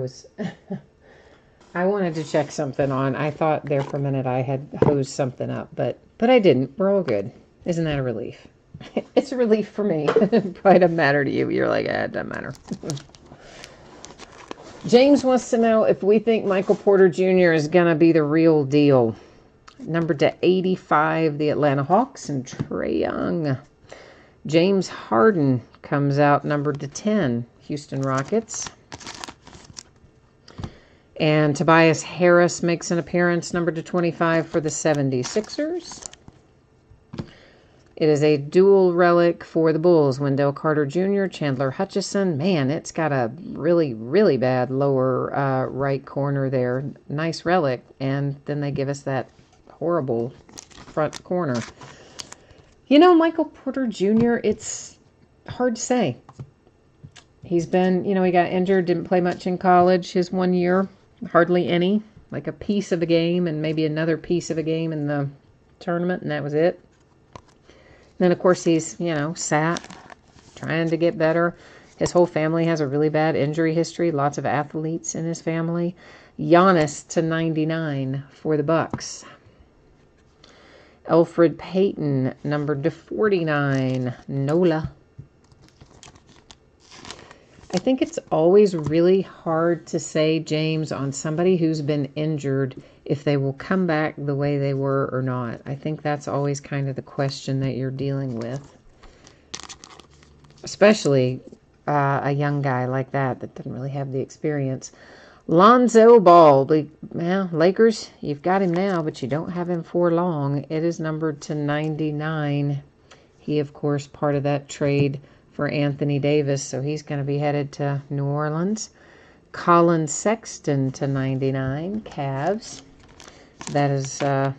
wanted to check something on. I thought there for a minute I had hosed something up, but I didn't. We're all good. Isn't that a relief? It's a relief for me. It probably doesn't matter to you. You're like, it doesn't matter. James wants to know if we think Michael Porter Jr. is going to be the real deal. Numbered to 85, the Atlanta Hawks, and Trae Young. James Harden comes out numbered to 10, Houston Rockets. And Tobias Harris makes an appearance, numbered to 25 for the 76ers. It is a dual relic for the Bulls. Wendell Carter Jr., Chandler Hutchison. Man, it's got a really, really bad lower right corner there. Nice relic. And then they give us that horrible front corner. You know, Michael Porter Jr., it's hard to say. He's been, you know, he got injured, didn't play much in college his 1 year. Hardly any. Like a piece of a game and maybe another piece of a game in the tournament, and that was it. Then, of course, he's, you know, sat, trying to get better. His whole family has a really bad injury history. Lots of athletes in his family. Giannis to 99 for the Bucks. Elfrid Payton, numbered to 49. Nola. I think it's always really hard to say, James, on somebody who's been injured, if they will come back the way they were or not. I think that's always kind of the question that you're dealing with. Especially a young guy like that doesn't really have the experience. Lonzo Ball. Well, Lakers, you've got him now, but you don't have him for long. It is numbered to 99. He, of course, part of that trade for Anthony Davis, so he's going to be headed to New Orleans. Colin Sexton to 99, Cavs. That is a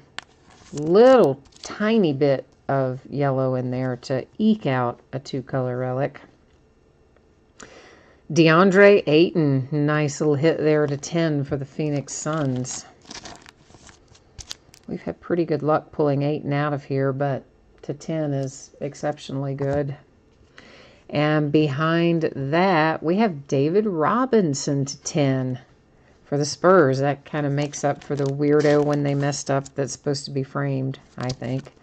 little tiny bit of yellow in there to eke out a two-color relic. DeAndre Ayton, nice little hit there to 10 for the Phoenix Suns. We've had pretty good luck pulling Ayton out of here, but to 10 is exceptionally good. And behind that, we have David Robinson to 10 for the Spurs. That kind of makes up for the weirdo when they messed up that's supposed to be framed, I think.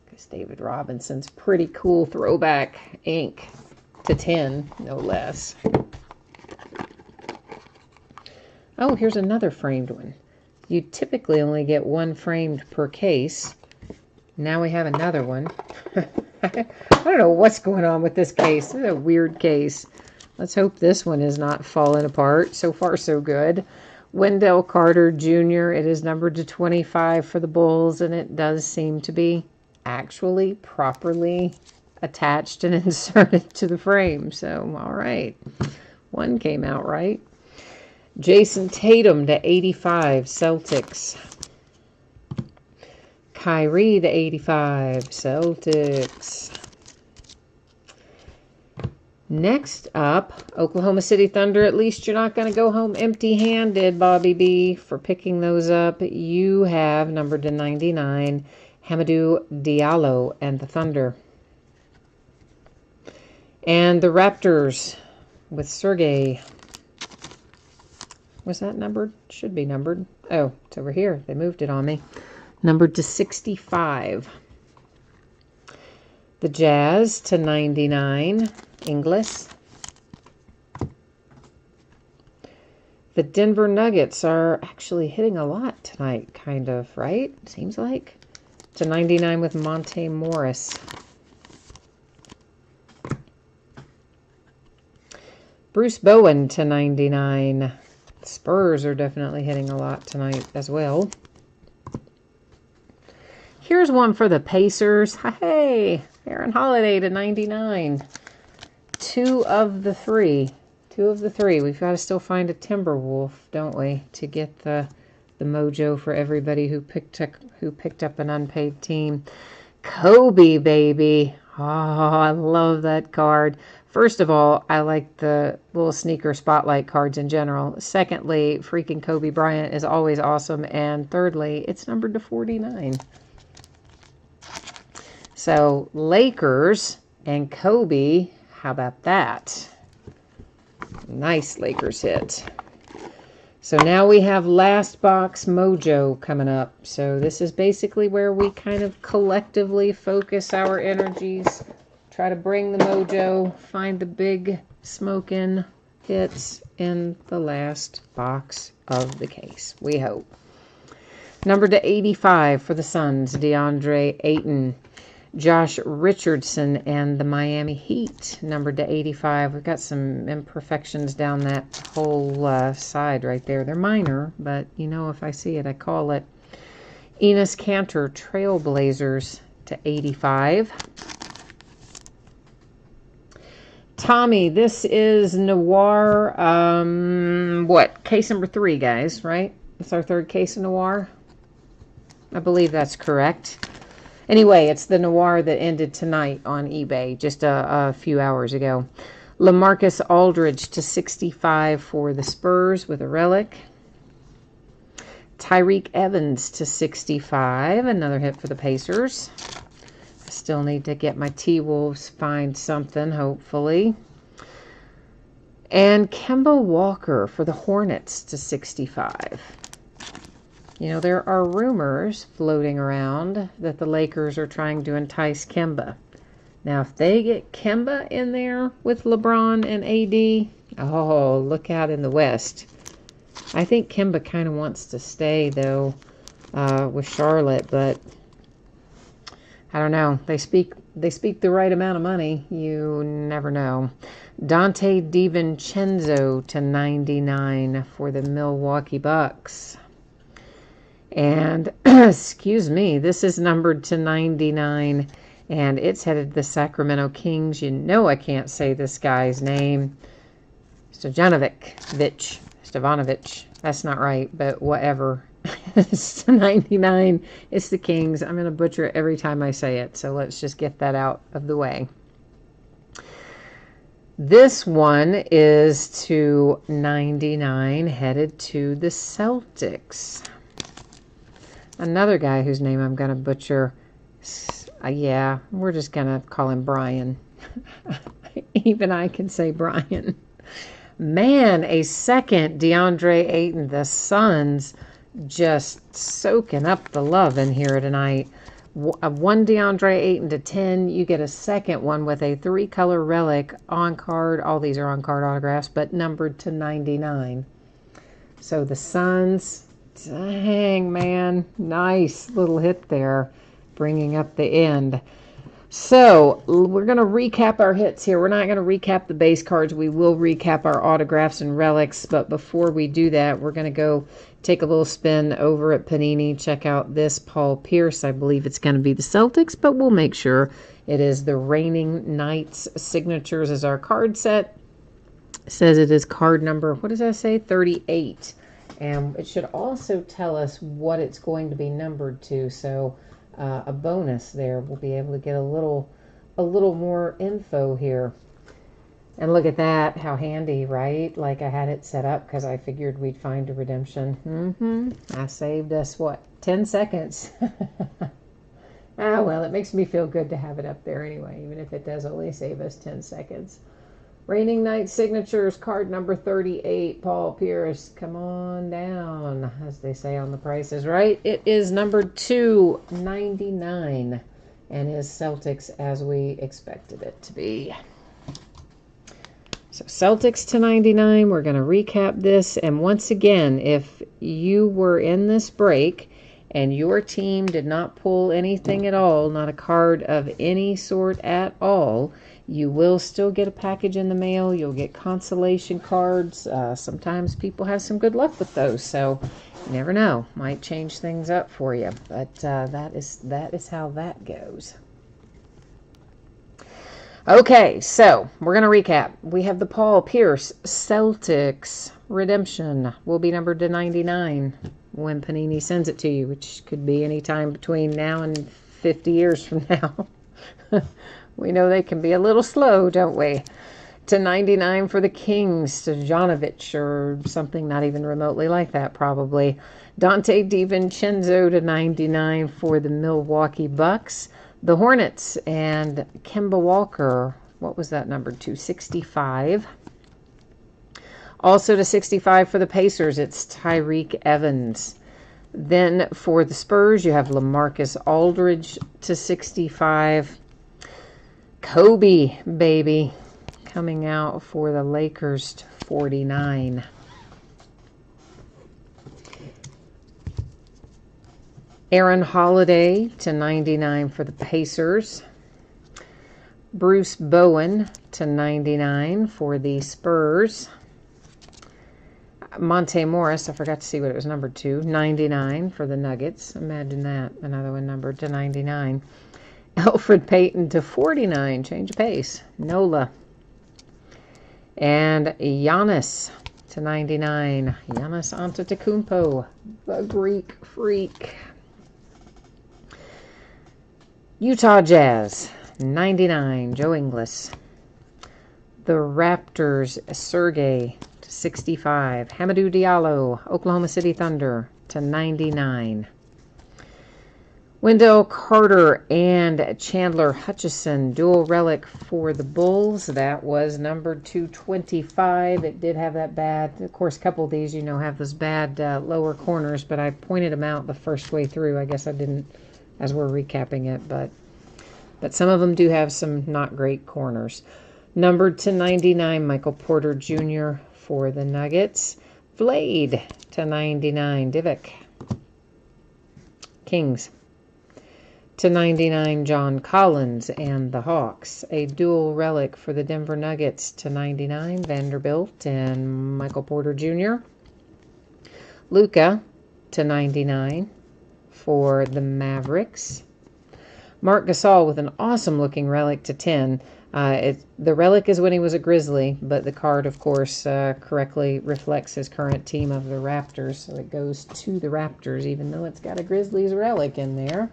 Because David Robinson's pretty cool throwback ink to 10, no less. Oh, here's another framed one. You typically only get one framed per case. Now we have another one. I don't know what's going on with this case. This is a weird case. Let's hope this one is not falling apart. So far, so good. Wendell Carter Jr. It is numbered to 25 for the Bulls, and it does seem to be actually properly attached and inserted to the frame. So, all right. One came out right. Jason Tatum to 85, Celtics. Kyrie to 85, Celtics. Next up, Oklahoma City Thunder. At least you're not going to go home empty-handed, Bobby B, for picking those up. You have, numbered to 99, Hamidou Diallo and the Thunder. And the Raptors with Sergey. Was that numbered? Should be numbered. Oh, it's over here. They moved it on me. Numbered to 65. The Jazz to 99. Inglis. The Denver Nuggets are actually hitting a lot tonight, kind of, right? Seems like. To 99 with Monte Morris. Bruce Bowen to 99. Spurs are definitely hitting a lot tonight as well. Here's one for the Pacers. Hey, Aaron Holiday to 99. Two of the three. We've got to still find a Timberwolf, don't we, to get the mojo for everybody who picked up an unpaid team. Kobe, baby. Oh, I love that card. First of all, I like the little sneaker spotlight cards in general. Secondly, freaking Kobe Bryant is always awesome. And thirdly, it's numbered to 49. So, Lakers and Kobe, how about that? Nice Lakers hit. So now we have Last Box Mojo coming up. So this is basically where we kind of collectively focus our energies. Try to bring the mojo, find the big smoking hits in the last box of the case. We hope. Number to 85 for the Suns, DeAndre Ayton. Josh Richardson and the Miami Heat, numbered to 85. We've got some imperfections down that whole side right there. They're minor, but you know, if I see it, I call it. Enes Kanter, Trailblazers to 85. Tommy, this is Noir, case number 3, guys, right? It's our third case of Noir. I believe that's correct. Anyway, it's the Noir that ended tonight on eBay just a few hours ago. LaMarcus Aldridge to 65 for the Spurs with a relic. Tyreek Evans to 65, another hit for the Pacers. I still need to get my T-Wolves find something, hopefully. And Kemba Walker for the Hornets to 65. You know, there are rumors floating around that the Lakers are trying to entice Kemba. Now, if they get Kemba in there with LeBron and AD, oh, look out in the West. I think Kemba kind of wants to stay, though, with Charlotte, but I don't know. They speak the right amount of money. You never know. Dante DiVincenzo to 99 for the Milwaukee Bucks. And, excuse me, this is numbered to 99, and it's headed to the Sacramento Kings. You know I can't say this guy's name. Stevanovic. That's not right, but whatever. It's to 99. It's the Kings. I'm going to butcher it every time I say it, so let's just get that out of the way. This one is to 99, headed to the Celtics. Another guy whose name I'm going to butcher. Yeah, we're just going to call him Brian. Even I can say Brian. Man, a second DeAndre Ayton. The Suns just soaking up the love in here tonight. One DeAndre Ayton to 10. You get a second one with a 3-color relic on card. All these are on card autographs, but numbered to 99. So the Suns, dang, man. Nice little hit there, bringing up the end. So we're going to recap our hits here. We're not going to recap the base cards. We will recap our autographs and relics. But before we do that, we're going to go take a little spin over at Panini. Check out this Paul Pierce. I believe it's going to be the Celtics, but we'll make sure it is the Reigning Knights signatures as our card set. It says it is card number, what does that say? 38. And it should also tell us what it's going to be numbered to. So a bonus there. We'll be able to get a little more info here. And look at that, how handy, right? Like I had it set up because I figured we'd find a redemption. I saved us, what, 10 seconds? Ah, well, it makes me feel good to have it up there anyway, even if it does only save us 10 seconds. Reigning Knight Signatures, card number 38, Paul Pierce. Come on down, as they say on The Price is Right. It is number 299 and is Celtics as we expected it to be. So Celtics to 99, we're going to recap this. And once again, if you were in this break and your team did not pull anything at all, not a card of any sort at all, you will still get a package in the mail. You'll get consolation cards. Sometimes people have some good luck with those, so you never know. Might change things up for you, but that is how that goes. Okay, so we're going to recap. We have the Paul Pierce Celtics redemption. Will be numbered to 99 when Panini sends it to you, which could be any time between now and 50 years from now. We know they can be a little slow, don't we? To 99 for the Kings, to Janovic, or something not even remotely like that, probably. Dante DiVincenzo to 99 for the Milwaukee Bucks. The Hornets and Kemba Walker. What was that number? 265. Also to 65 for the Pacers, it's Tyreke Evans. Then for the Spurs, you have LaMarcus Aldridge to 65. Kobe, baby, coming out for the Lakers to 49. Aaron Holiday to 99 for the Pacers. Bruce Bowen to 99 for the Spurs. Monte Morris, I forgot to see what it was numbered to, 99 for the Nuggets. Imagine that, another one numbered to 99. Elfrid Payton to 49, change of pace. Nola. And Giannis to 99. Giannis Antetokounmpo, the Greek freak. Utah Jazz, 99, Joe Ingles. The Raptors, Sergey to 65. Hamidou Diallo, Oklahoma City Thunder to 99. Wendell Carter and Chandler Hutchison, dual relic for the Bulls. That was number 225. It did have that bad, of course, a couple of these, you know, have those bad lower corners, but I pointed them out the first way through. I guess I didn't as we're recapping it, but some of them do have some not great corners. Numbered to 99, Michael Porter Jr. for the Nuggets. Vlade to 99, Divock. Kings. To 99, John Collins and the Hawks. A dual relic for the Denver Nuggets to 99, Vanderbilt and Michael Porter Jr. Luka to 99 for the Mavericks. Marc Gasol with an awesome looking relic to 10. The relic is when he was a Grizzly, but the card, of course, correctly reflects his current team of the Raptors. So it goes to the Raptors, even though it's got a Grizzlies relic in there.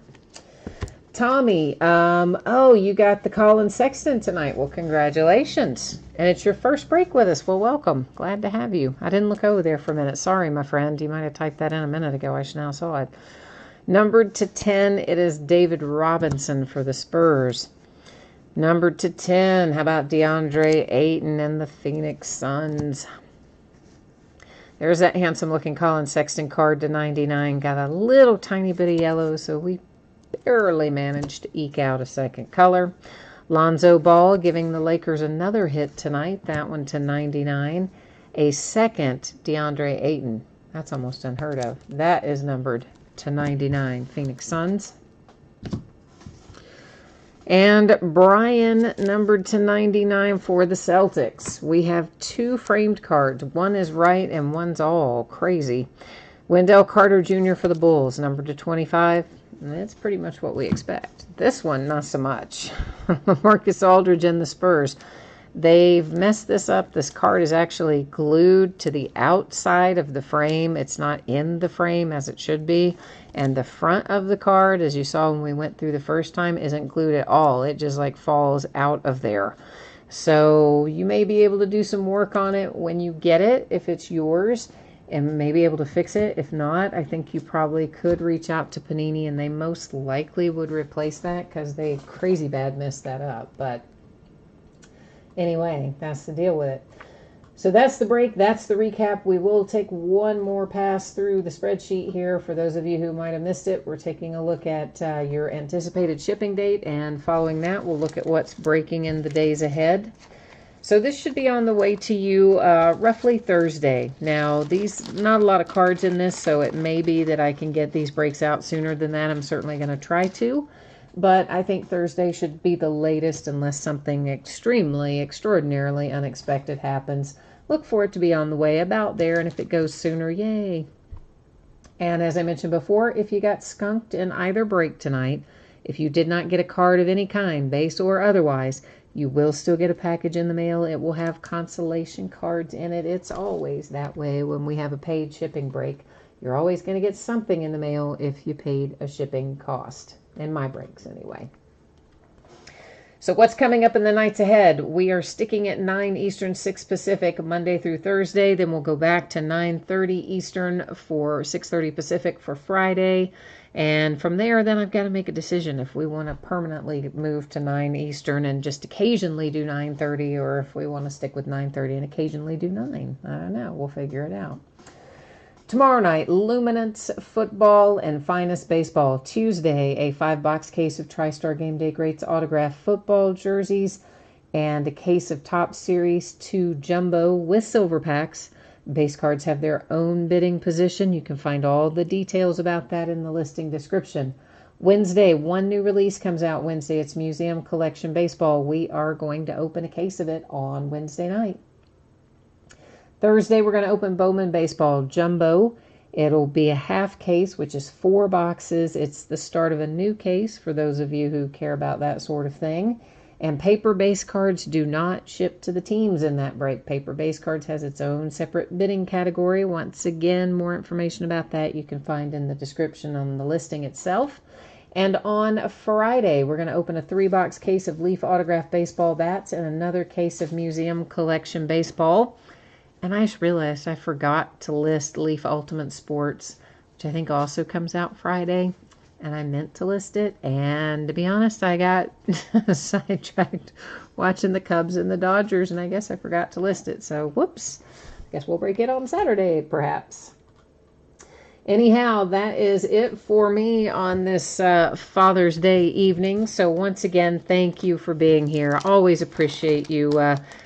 Tommy, oh, you got the Colin Sexton tonight. Well, congratulations. And it's your first break with us. Well, welcome. Glad to have you. I didn't look over there for a minute. Sorry, my friend. You might have typed that in a minute ago. I now saw it. Numbered to 10, it is David Robinson for the Spurs. Numbered to 10, how about DeAndre Ayton and the Phoenix Suns? There's that handsome-looking Colin Sexton card to 99. Got a little tiny bit of yellow, so we barely managed to eke out a second color. Lonzo Ball giving the Lakers another hit tonight. That one to 99. A second DeAndre Ayton. That's almost unheard of. That is numbered to 99. Phoenix Suns. And Brian numbered to 99 for the Celtics. We have two framed cards. One is right and one's all crazy. Wendell Carter Jr. for the Bulls, numbered to 25. And that's pretty much what we expect. This one, not so much. Marcus Aldridge and the Spurs. They've messed this up. This card is actually glued to the outside of the frame. It's not in the frame as it should be. And the front of the card, as you saw when we went through the first time, isn't glued at all. It just like falls out of there. So you may be able to do some work on it when you get it, if it's yours, and may be able to fix it. If not, I think you probably could reach out to Panini, and they most likely would replace that because they crazy bad messed that up. But anyway, that's the deal with it. So that's the break. That's the recap. We will take one more pass through the spreadsheet here. For those of you who might have missed it, we're taking a look at your anticipated shipping date. And following that, we'll look at what's breaking in the days ahead. So this should be on the way to you roughly Thursday. Now, not a lot of cards in this, so it may be that I can get these breaks out sooner than that. I'm certainly going to try to. But I think Thursday should be the latest unless something extraordinarily unexpected happens. Look for it to be on the way about there, and if it goes sooner, yay. And as I mentioned before, if you got skunked in either break tonight, if you did not get a card of any kind, base or otherwise, you will still get a package in the mail. It will have consolation cards in it. It's always that way when we have a paid shipping break. You're always going to get something in the mail if you paid a shipping cost. In my breaks, anyway. So what's coming up in the nights ahead? We are sticking at 9 Eastern, 6 Pacific, Monday through Thursday. Then we'll go back to 9:30 Eastern for 6:30 Pacific for Friday. And from there, then I've got to make a decision if we want to permanently move to 9 Eastern and just occasionally do 9:30, or if we want to stick with 9:30 and occasionally do 9. I don't know. We'll figure it out. Tomorrow night, Luminance Football and Finest Baseball. Tuesday, a 5-box case of TriStar Game Day Greats autographed football jerseys and a case of Top Series 2 Jumbo with silver packs. Base cards have their own bidding position. You can find all the details about that in the listing description. Wednesday, one new release comes out Wednesday. It's Museum Collection Baseball. We are going to open a case of it on Wednesday night. Thursday, we're going to open Bowman Baseball Jumbo. It'll be a half case, which is 4 boxes. It's the start of a new case for those of you who care about that sort of thing. And paper base cards do not ship to the teams in that break. Paper base cards has its own separate bidding category. Once again, more information about that you can find in the description on the listing itself. And on Friday, we're going to open a 3-box case of Leaf Autograph Baseball bats and another case of Museum Collection Baseball. And I just realized I forgot to list Leaf Ultimate Sports, which I think also comes out Friday. And I meant to list it. And to be honest, I got sidetracked watching the Cubs and the Dodgers. And I guess I forgot to list it. So, whoops. I guess we'll break it on Saturday, perhaps. Anyhow, that is it for me on this Father's Day evening. So once again, thank you for being here. I always appreciate you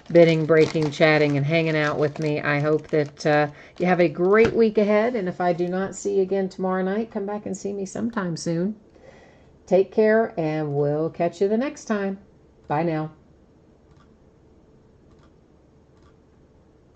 bidding, breaking, chatting, and hanging out with me. I hope that you have a great week ahead. And if I do not see you again tomorrow night, come back and see me sometime soon. Take care, and we'll catch you the next time. Bye now.